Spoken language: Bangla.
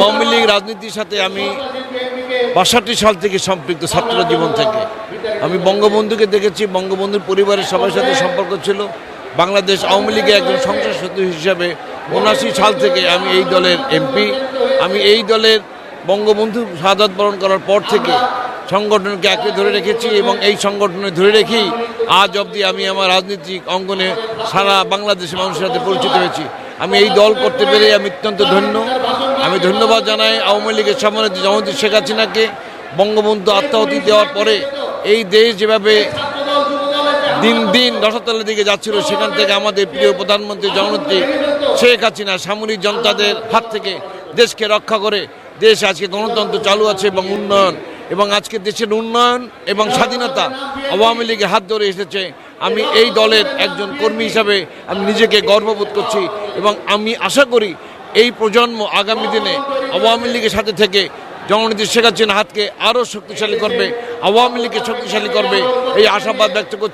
আওয়ামী লীগ রাজনীতির সাথে আমি ৬২ সাল থেকে সম্পৃক্ত, ছাত্র জীবন থেকে। আমি বঙ্গবন্ধুকে দেখেছি, বঙ্গবন্ধুর পরিবারের সবার সাথে সম্পর্ক ছিল। বাংলাদেশ আওয়ামী লীগের একজন সংসদ সদস্য হিসাবে ৭৯ সাল থেকে আমি এই দলের এমপি। আমি এই দলের বঙ্গবন্ধু শাহাদাত বরণ করার পর থেকে সংগঠনকে আঁকড়ে ধরে রেখেছি এবং এই সংগঠনে ধরে রেখেই আজ অবধি আমি আমার রাজনৈতিক অঙ্গনে সারা বাংলাদেশের মানুষের সাথে পরিচিত হয়েছি। আমি এই দল করতে পেরে আমি অত্যন্ত ধন্য। আমি ধন্যবাদ জানাই আওয়ামী লীগের সভানেত্রী জননেত্রী শেখ হাসিনাকে। বঙ্গবন্ধু আত্মাহুতি দেওয়ার পরে এই দেশ যেভাবে দিন দিন রসাতলের দিকে যাচ্ছিল, সেখান থেকে আমাদের প্রিয় প্রধানমন্ত্রী জননেত্রী শেখ হাসিনা সামরিক জনতাদের হাত থেকে দেশকে রক্ষা করে দেশ আজকে গণতন্ত্র চালু আছে এবং উন্নয়ন, এবং আজকে দেশের উন্নয়ন এবং স্বাধীনতা আওয়ামী লীগের হাত ধরে এসেছে। আমি এই দলের একজন কর্মী হিসাবে আমি নিজেকে গর্ববোধ করছি এবং আমি আশা করি এই প্রজন্ম আগামী দিনে আওয়ামী লীগের সাথে থেকে জননেত্রী শেখ হাসিনার হাতকে আরও শক্তিশালী করবে, আওয়ামী লীগকে শক্তিশালী করবে, এই আশাবাদ ব্যক্ত করছি।